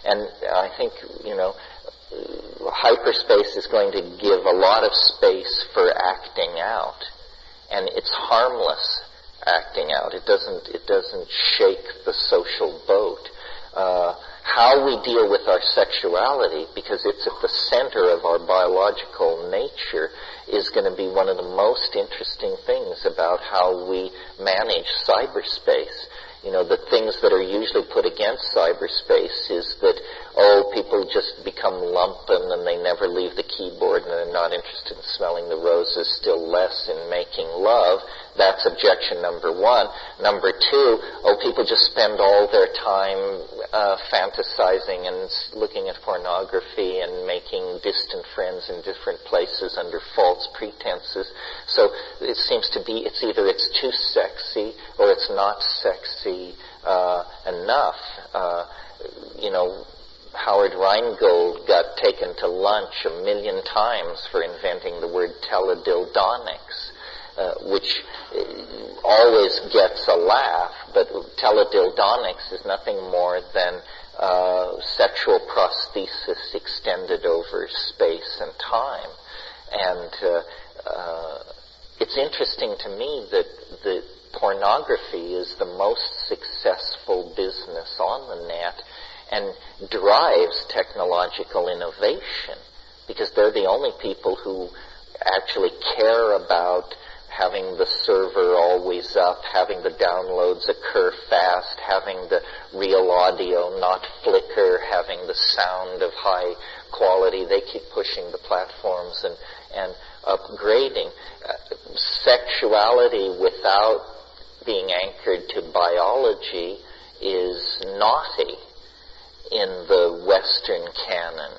And I think, hyperspace is going to give a lot of space for acting out. And it's harmless acting out. It doesn't shake the social boat. How we deal with our sexuality, because it's at the center of our biological nature, is going to be one of the most interesting things about how we manage cyberspace. The things that are usually put against cyberspace is that, people just become lumpen and they never leave the keyboard and they're not interested in smelling the roses, still less in making love. That's objection number one. Number two, people just spend all their time fantasizing and looking at pornography and making distant friends in different places under false pretenses. So it seems to be it's either it's too sexy or it's not sexy enough. Howard Rheingold got taken to lunch 1 million times for inventing the word teledildonics, which always gets a laugh, but teledildonics is nothing more than sexual prosthesis extended over space and time. And it's interesting to me that the pornography is the most successful business on the net and drives technological innovation, because they're the only people who actually care about having the server always up, having the downloads occur fast, having the real audio not flicker, having the sound of high quality. They keep pushing the platforms and upgrading. Sexuality without being anchored to biology is naughty in the Western canon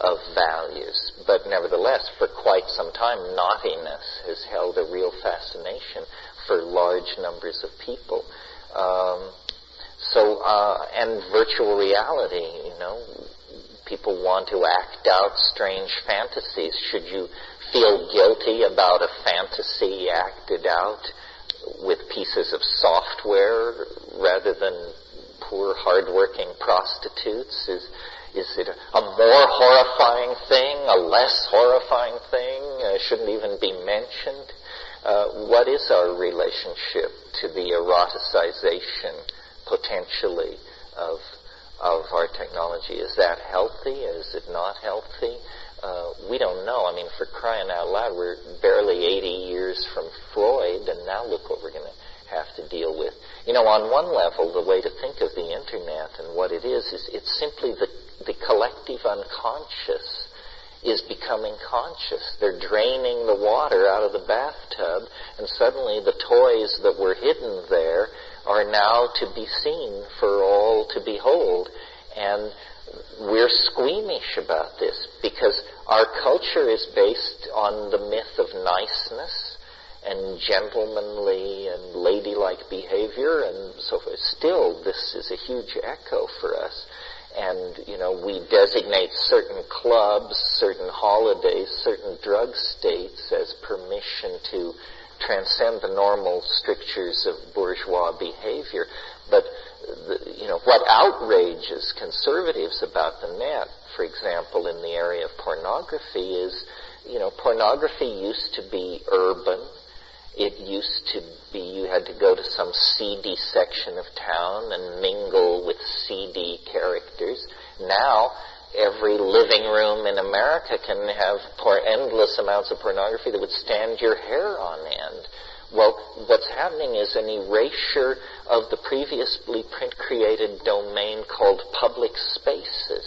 of values. But nevertheless, for quite some time, naughtiness has held a real fascination for large numbers of people. And virtual reality, people want to act out strange fantasies. Should you feel guilty about a fantasy acted out with pieces of software rather than poor, hard-working prostitutes? Is it a more horrifying thing, a less horrifying thing? Shouldn't even be mentioned? What is our relationship to the eroticization, potentially, of our technology? Is that healthy? Is it not healthy? We don't know. I mean, for crying out loud, we're barely 80 years from Freud, and now look what we're going to have to deal with. On one level, the way to think of the Internet and what it is it's simply the collective unconscious is becoming conscious. They're draining the water out of the bathtub, and suddenly the toys that were hidden there are now to be seen for all to behold. And we're squeamish about this because our culture is based on the myth of niceness and gentlemanly and ladylike behavior and so forth. Still, this is a huge echo for us. And, we designate certain clubs, certain holidays, certain drug states as permission to transcend the normal strictures of bourgeois behavior. But, what outrages conservatives about the net, for example, in the area of pornography is, pornography used to be urban. It used to be you had to go to some seedy section of town and mingle with seedy characters. Now, every living room in America can have endless amounts of pornography that would stand your hair on end. Well, what's happening is an erasure of the previously print-created domain called public spaces.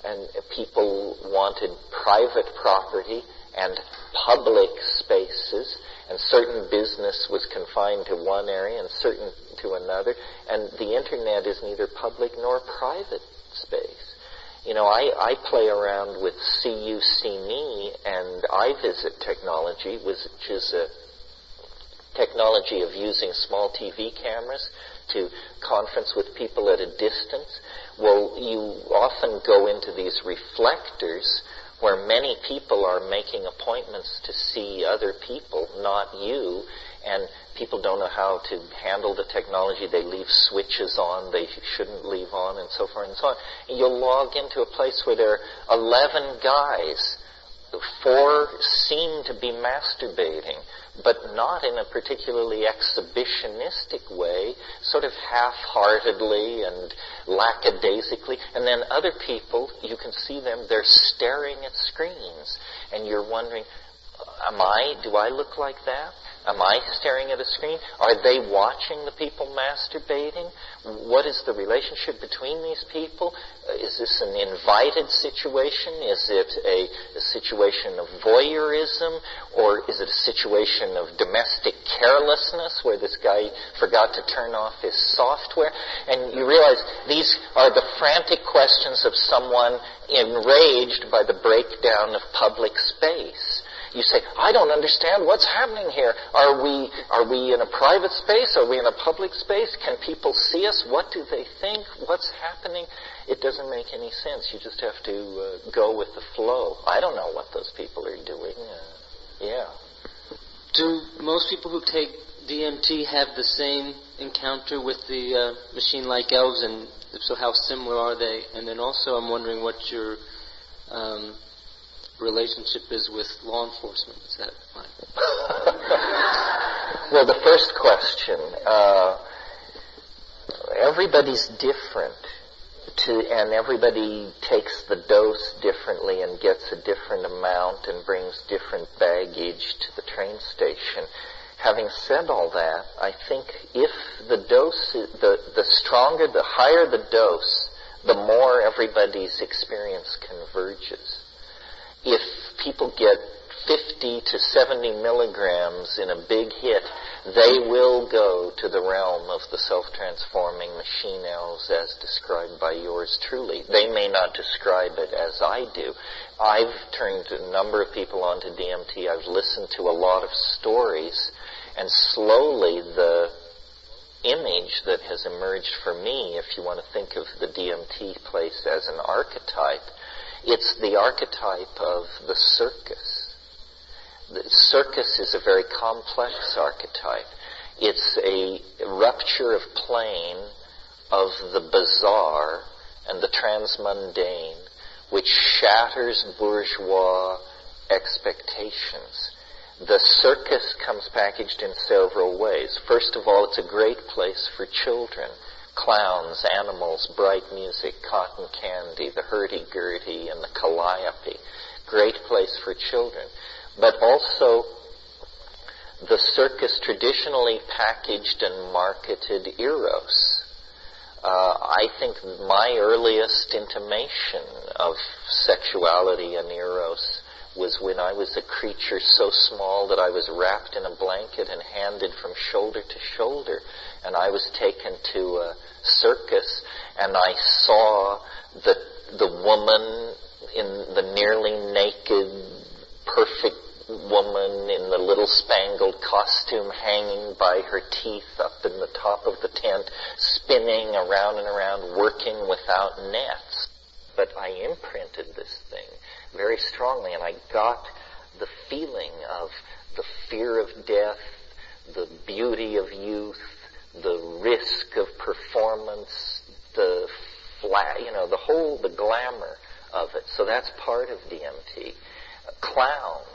And people wanted private property and public spaces, and certain business was confined to one area and certain to another, and the Internet is neither public nor private space. I play around with See You, See Me and iVisit technology, which is a technology of using small TV cameras to conference with people at a distance. Well, you often go into these reflectors where many people are making appointments to see other people, not you, and people don't know how to handle the technology. They leave switches on they shouldn't leave on, and so forth and so on. And you'll log into a place where there are 11 guys. 4 seem to be masturbating, but not in a particularly exhibitionistic way, sort of half-heartedly and lackadaisically. And then other people, you can see them, they're staring at screens. And you're wondering, do I look like that? Am I staring at a screen? Are they watching the people masturbating? What is the relationship between these people? Is this an invited situation? Is it a situation of voyeurism? Or is it a situation of domestic carelessness where this guy forgot to turn off his software? And you realize these are the frantic questions of someone enraged by the breakdown of public space. You say, I don't understand what's happening here. Are we in a private space? Are we in a public space? Can people see us? What do they think? What's happening? It doesn't make any sense. You just have to go with the flow. I don't know what those people are doing. Yeah. Do most people who take DMT have the same encounter with the machine-like elves? And if so, how similar are they? And then also I'm wondering what your relationship is with law enforcement. Is that fine? Well, the first question, everybody's different, and everybody takes the dose differently and gets a different amount and brings different baggage to the train station. Having said all that, I think if the dose, the stronger, the higher the dose, the more everybody's experience converges. If people get 50 to 70 milligrams in a big hit, they will go to the realm of the self-transforming machine elves as described by yours truly. They may not describe it as I do. I've turned a number of people onto DMT. I've listened to a lot of stories, and slowly the image that has emerged for me, if you want to think of the DMT place as an archetype, it's the archetype of the circus. The circus is a very complex archetype. It's a rupture of plane of the bizarre and the transmundane, which shatters bourgeois expectations. The circus comes packaged in several ways. First of all, it's a great place for children. Clowns, animals, bright music, cotton candy, the hurdy-gurdy, and the calliope. Great place for children. But also, the circus traditionally packaged and marketed eros. I think my earliest intimation of sexuality and eros was when I was a creature so small that I was wrapped in a blanket and handed from shoulder to shoulder. And I was taken to a circus, and I saw the woman in the nearly naked, perfect woman in the little spangled costume hanging by her teeth up in the top of the tent, spinning around and around, working without nets. But I imprinted this thing very strongly, and I got the feeling of the fear of death, the beauty of youth, the risk of performance, the glamour of it. So that's part of DMT. Clowns.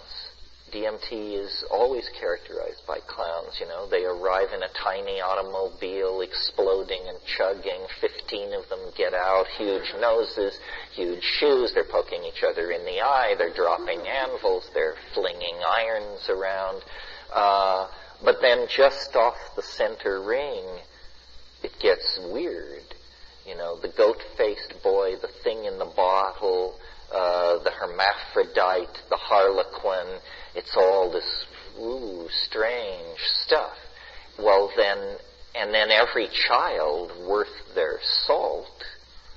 DMT is always characterized by clowns, They arrive in a tiny automobile, exploding and chugging. 15 of them get out, huge noses, huge shoes. They're poking each other in the eye. They're dropping anvils. They're flinging irons around. But then just off the center ring, it gets weird. The goat-faced boy, the thing in the bottle, the hermaphrodite, the harlequin, it's all this strange stuff. Well and then every child worth their salt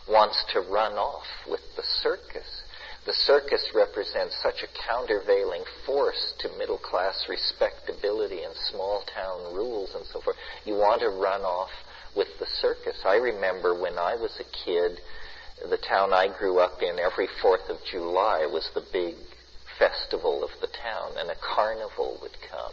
wants to run off with the circus. The circus represents such a countervailing force to middle-class respectability and small-town rules and so forth. You want to run off with the circus. I remember when I was a kid, the town I grew up in, every 4th of July was the big festival of the town, and a carnival would come.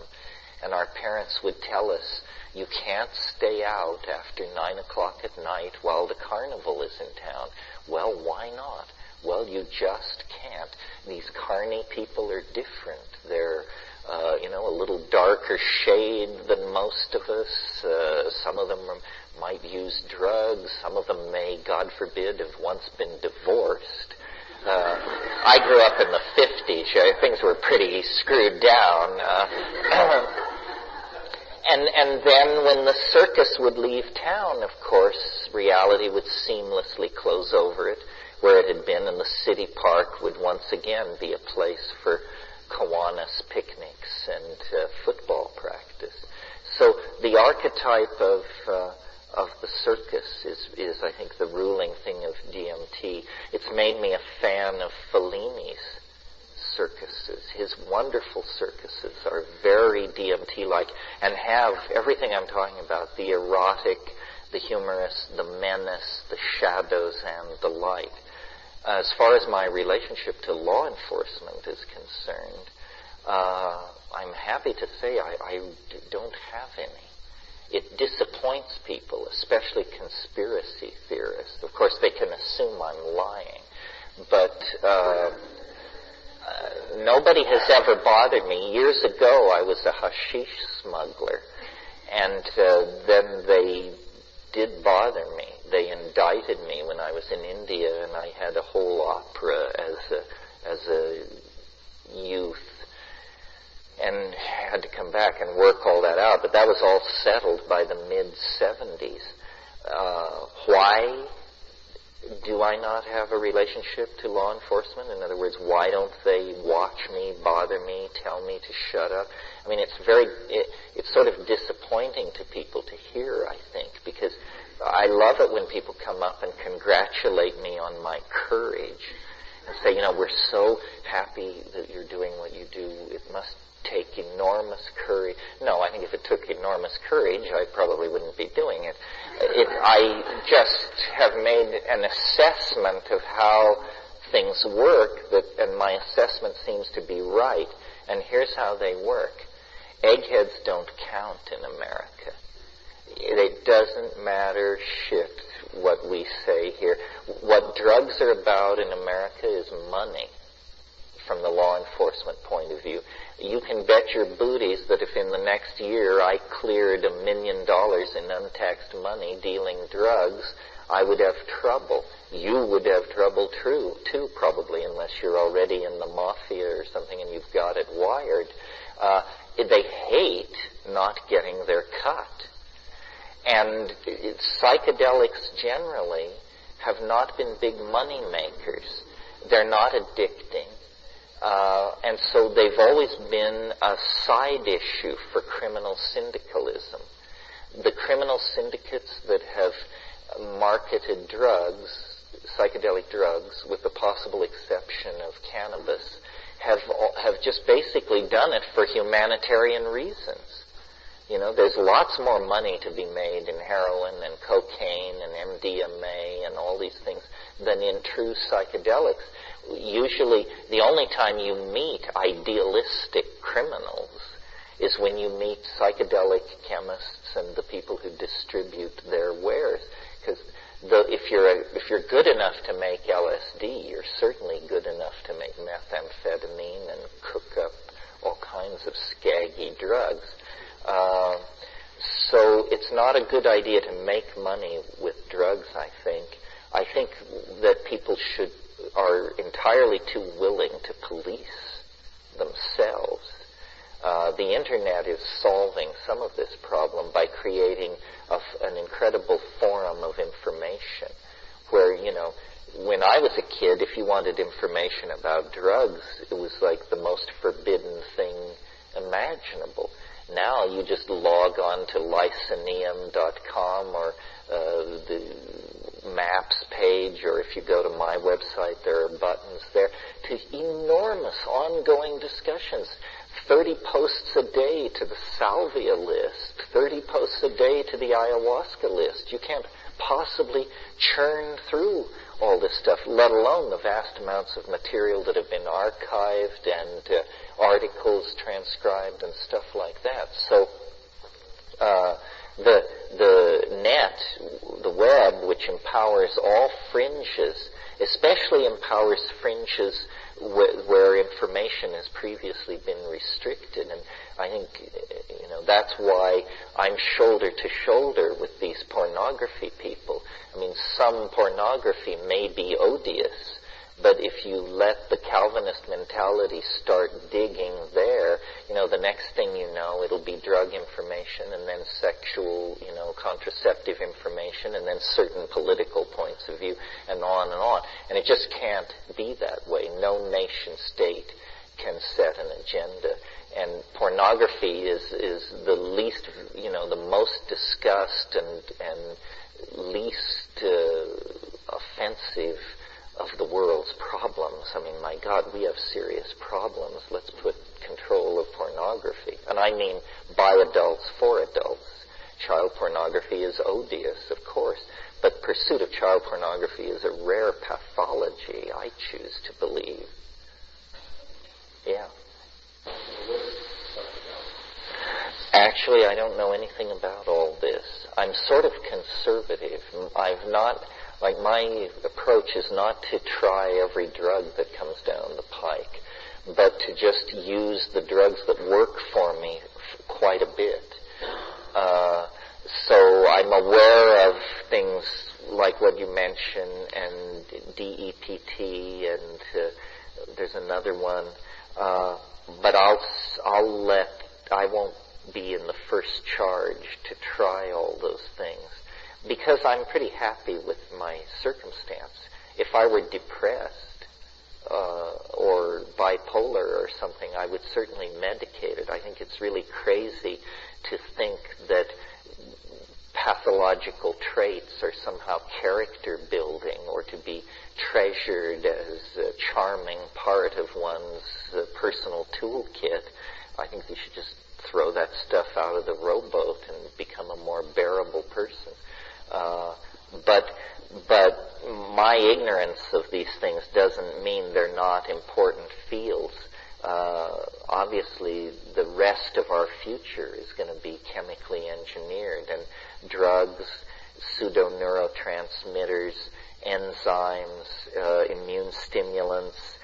And our parents would tell us, you can't stay out after 9 o'clock at night while the carnival is in town. Well, why not? Well, you just can't. These carny people are different. They're, a little darker shade than most of us. Some of them might use drugs. Some of them may, God forbid, have once been divorced. I grew up in the 50s. Things were pretty screwed down. And then when the circus would leave town, of course, reality would seamlessly close over it, where it had been, and the city park would once again be a place for Kiwanis picnics and football practice. So the archetype of the circus is, I think, the ruling thing of DMT. It's made me a fan of Fellini's circuses. His wonderful circuses are very DMT-like and have everything I'm talking about, the erotic, the humorous, the menace, the shadows, and the light. As far as my relationship to law enforcement is concerned, I'm happy to say I don't have any. It disappoints people, especially conspiracy theorists. Of course, they can assume I'm lying, but nobody has ever bothered me. Years ago, I was a hashish smuggler, and then they did bother me. They indicted me when I was in India, and I had a whole opera as a youth, and had to come back and work all that out. But that was all settled by the mid-'70s. Why do I not have a relationship to law enforcement? In other words, why don't they watch me, bother me, tell me to shut up? I mean, it's sort of disappointing to people to hear, I think, because I love it when people come up and congratulate me on my courage and say, we're so happy that you're doing what you do. It must take enormous courage. No, I think if it took enormous courage, I probably wouldn't be doing it. I just have made an assessment of how things work, and my assessment seems to be right. And here's how they work. Eggheads don't count in America. It doesn't matter shit what we say here. What drugs are about in America is money from the law enforcement point of view. You can bet your booties that if in the next year I cleared $1 million in untaxed money dealing drugs, I would have trouble. You would have trouble too, probably, unless you're already in the mafia or something and you've got it wired. They hate not getting their cut. And psychedelics generally have not been big money makers. They're not addicting. And so they've always been a side issue for criminal syndicalism. The criminal syndicates that have marketed drugs, psychedelic drugs, with the possible exception of cannabis, have just basically done it for humanitarian reasons. There's lots more money to be made in heroin and cocaine and MDMA and all these things than in true psychedelics. Usually, the only time you meet idealistic criminals is when you meet psychedelic chemists and the people who distribute their wares. Because if you're good enough to make LSD, you're certainly good enough to make methamphetamine and cook up all kinds of scaggy drugs. So it's not a good idea to make money with drugs, I think. I think that people are entirely too willing to police themselves. The Internet is solving some of this problem by creating an incredible forum of information where, when I was a kid, if you wanted information about drugs, it was like the most forbidden thing imaginable. Now you just log on to lyceneum.com or the maps page, or if you go to my website, there are buttons there to enormous ongoing discussions. 30 posts a day to the salvia list, 30 posts a day to the ayahuasca list. You can't possibly churn through all this stuff, let alone the vast amounts of material that have been archived and articles transcribed and stuff like that. So the net, the web, which empowers all fringes, especially empowers fringes where information has previously been restricted. And I think, that's why I'm shoulder to shoulder with these pornography people. I mean, some pornography may be odious, but if you let the Calvinist mentality start digging there, the next thing you know, it'll be drug information and then sexual, contraceptive information and then certain political points of view and on and on. And it just can't be that way. No nation state can set an agenda. And pornography is the least, the most discussed and least offensive of the world's problems. I mean, my God, we have serious problems. Let's put control of pornography. And I mean by adults, for adults. Child pornography is odious, of course, but pursuit of child pornography is a rare pathology, I choose to believe. Yeah. Actually, I don't know anything about all this. I'm sort of conservative. My approach is not to try every drug that comes down the pike, but to just use the drugs that work for me quite a bit. So I'm aware of things like what you mentioned, and DEPT, and there's another one, but I won't be in the first charge to try all those things, because I'm pretty happy with my circumstance. If I were depressed or bipolar or something, I would certainly medicate it. I think it's really crazy to think that pathological traits are somehow character building or to be treasured as a charming part of one's personal toolkit. I think we should just throw that stuff out of the rowboat and become a more bearable person. But my ignorance of these things doesn't mean they're not important fields. Obviously, the rest of our future is going to be chemically engineered, and drugs, pseudo-neurotransmitters, enzymes, immune stimulants.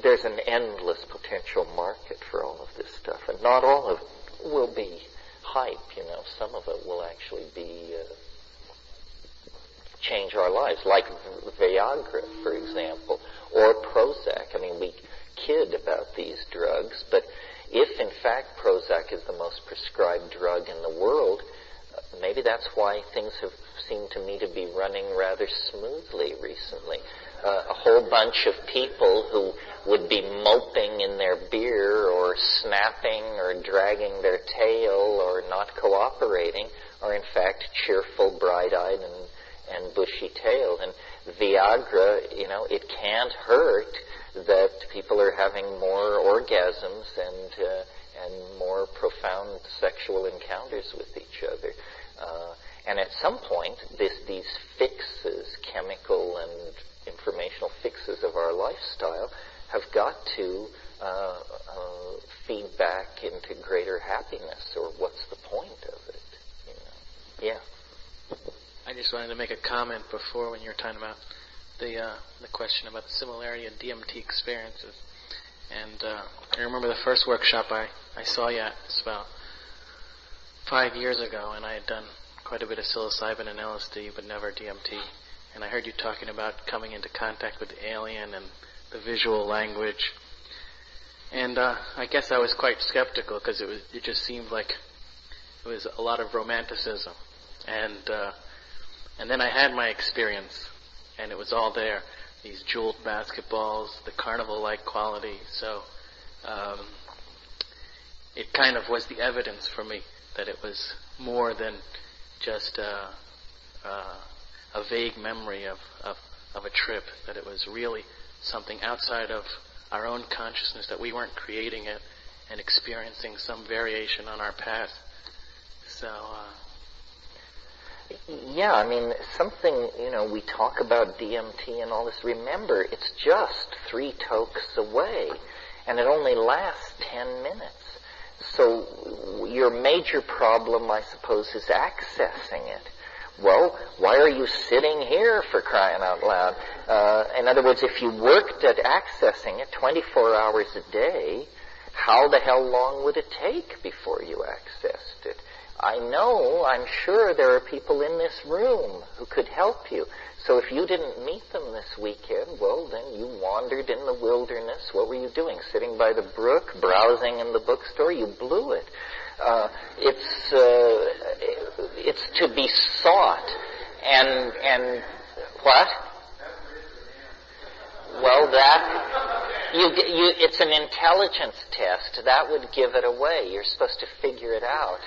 There's an endless potential market for all of this stuff, and not all of it will be hype. Some of it will actually be change our lives, like Viagra, for example, or Prozac. I mean, we kid about these drugs, but if in fact Prozac is the most prescribed drug in the world, maybe that's why things have seemed to me to be running rather smoothly recently. A whole bunch of people who would be moping in their beer or snapping or dragging their tail or not cooperating are in fact cheerful, bright-eyed, and bushy-tailed. And Viagra, it can't hurt that people are having more orgasms and more profound sexual encounters with each other. And at some point, these fixes, chemical and informational fixes of our lifestyle, have got to feed back into greater happiness, or what's the point of it? Yeah. I just wanted to make a comment before when you were talking about the question about the similarity in DMT experiences. And I remember the first workshop I saw you at, it's about 5 years ago, and I had done quite a bit of psilocybin and LSD, but never DMT. And I heard you talking about coming into contact with the alien and the visual language. And I guess I was quite skeptical, because it just seemed like it was a lot of romanticism. And then I had my experience, and it was all there. These jeweled basketballs, the carnival-like quality. So it kind of was the evidence for me that it was more than just a vague memory of a trip, that it was really something outside of our own consciousness, that we weren't creating it and experiencing some variation on our path. So Yeah, I mean, something, we talk about DMT and all this. Remember, it's just 3 tokes away, and it only lasts 10 minutes. So your major problem, I suppose, is accessing it. Well, why are you sitting here, for crying out loud? In other words, if you worked at accessing it 24 hours a day, how the hell long would it take before you accessed it? I'm sure there are people in this room who could help you. So if you didn't meet them this weekend, well, then you wandered in the wilderness. What were you doing? Sitting by the brook, browsing in the bookstore? You blew it. It's to be sought. And what? Well, it's an intelligence test. That would give it away. You're supposed to figure it out.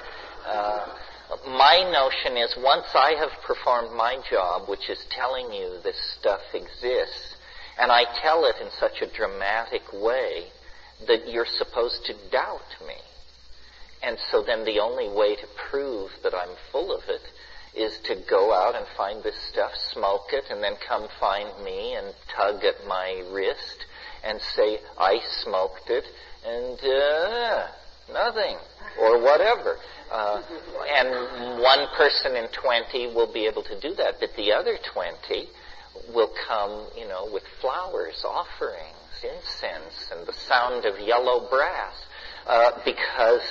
My notion is, once I have performed my job, which is telling you this stuff exists, and I tell it in such a dramatic way that you're supposed to doubt me. And so then the only way to prove that I'm full of it is to go out and find this stuff, smoke it, and then come find me and tug at my wrist and say, I smoked it, and nothing, or whatever. And one person in 20 will be able to do that, but the other 20 will come, with flowers, offerings, incense, and the sound of yellow brass, because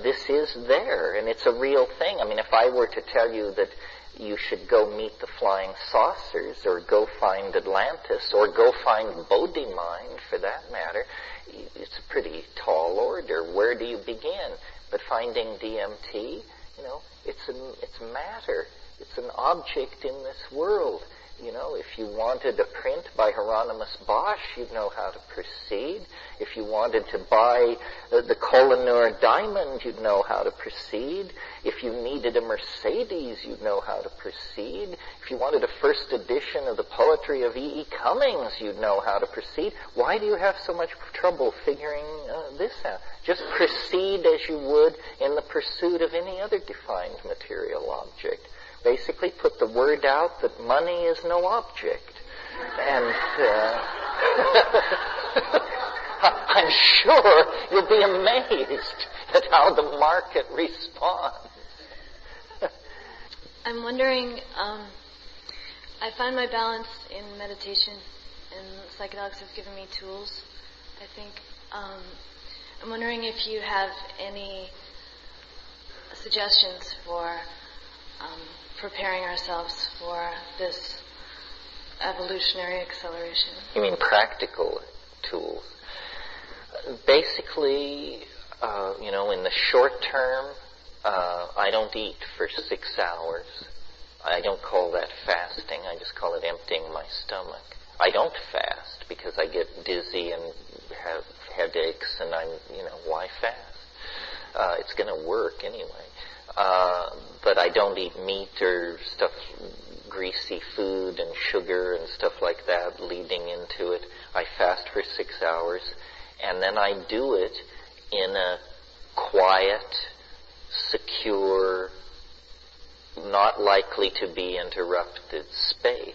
this is there, and it's a real thing. I mean, if I were to tell you that you should go meet the flying saucers, or go find Atlantis, or go find Bodhi-Mind, for that matter, it's a pretty tall order. Where do you begin? But finding DMT, it's matter. It's an object in this world. If you wanted a print by Hieronymus Bosch, you'd know how to proceed. If you wanted to buy the Koh-i-Noor diamond, you'd know how to proceed. If you needed a Mercedes, you'd know how to proceed. If you wanted a first edition of the poetry of E.E. Cummings, you'd know how to proceed. Why do you have so much trouble figuring this out? Just proceed as you would in the pursuit of any other defined material object. Basically put the word out that money is no object. And I'm sure you'll be amazed at how the market responds. I'm wondering, I find my balance in meditation, and psychedelics have given me tools, I think. I'm wondering if you have any suggestions for preparing ourselves for this evolutionary acceleration. You mean practical tools? Basically, in the short term, I don't eat for 6 hours. I don't call that fasting. I just call it emptying my stomach. I don't fast because I get dizzy and have headaches, and why fast? It's going to work anyway. But I don't eat meat or stuff, greasy food and sugar and stuff like that leading into it. I fast for 6 hours, and then I do it in a quiet, secure, not likely to be interrupted space.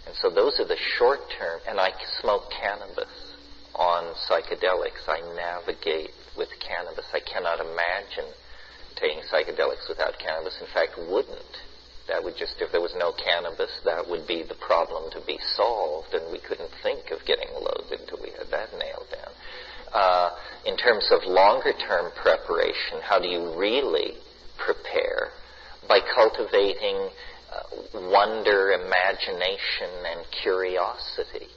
And so those are the short term, and I smoke cannabis on psychedelics. I navigate with cannabis. I cannot imagine taking psychedelics without cannabis. In fact, wouldn't. That would just, if there was no cannabis, that would be the problem to be solved, and we couldn't think of getting loaded until we had that nailed down. In terms of longer-term preparation, how do you really prepare? By cultivating wonder, imagination, and curiosity.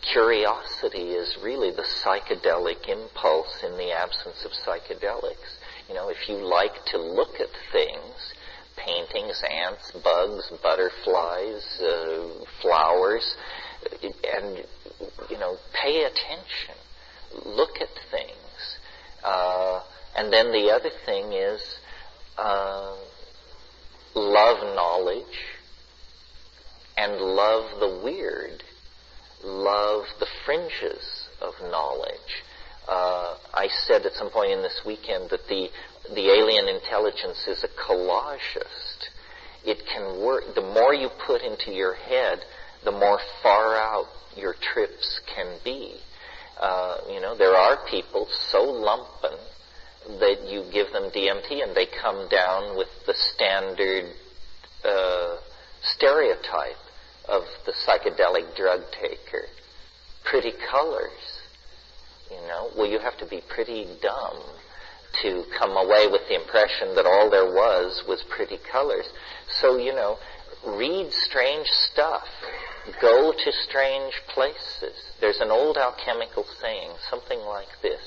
Curiosity is really the psychedelic impulse in the absence of psychedelics. If you like to look at things, paintings, ants, bugs, butterflies, flowers, and, pay attention. Look at things. And then the other thing is love knowledge and love the weird. Love the fringes of knowledge. I said at some point in this weekend that the alien intelligence is a collagist. it can work. The more you put into your head, the more far out your trips can be. There are people so lumpen that you give them DMT and they come down with the standard stereotype of the psychedelic drug taker. Pretty colors. Well, you have to be pretty dumb to come away with the impression that all there was pretty colors. So, read strange stuff. Go to strange places. There's an old alchemical saying, something like this.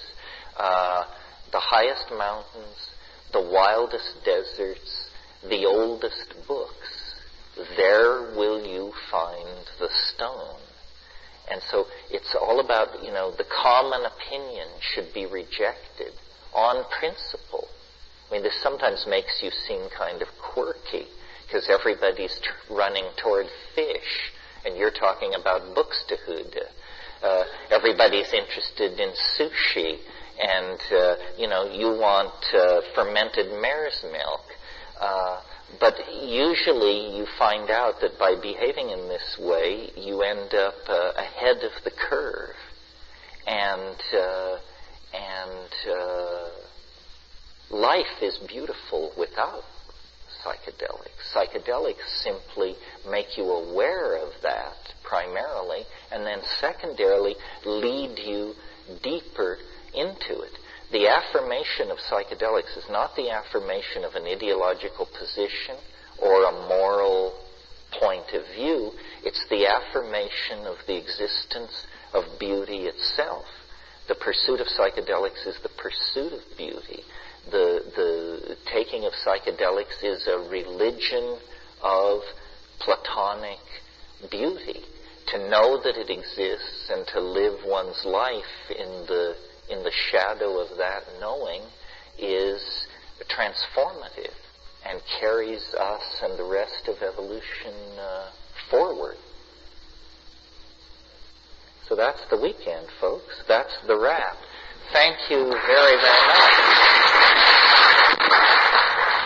The highest mountains, the wildest deserts, the oldest books, there will you find the stone. And so it's all about, the common opinion should be rejected on principle. I mean, this sometimes makes you seem kind of quirky because everybody's running toward fish and you're talking about buxtehude. Everybody's interested in sushi and, you want fermented mare's milk. But usually you find out that by behaving in this way, you end up ahead of the curve. And life is beautiful without psychedelics. Psychedelics simply make you aware of that primarily, and then secondarily lead you deeper into it. The affirmation of psychedelics is not the affirmation of an ideological position or a moral point of view. It's the affirmation of the existence of beauty itself. The pursuit of psychedelics is the pursuit of beauty. The taking of psychedelics is a religion of Platonic beauty. To know that it exists and to live one's life in the shadow of that knowing is transformative and carries us and the rest of evolution forward. So that's the weekend, folks. That's the wrap. Thank you very, very much.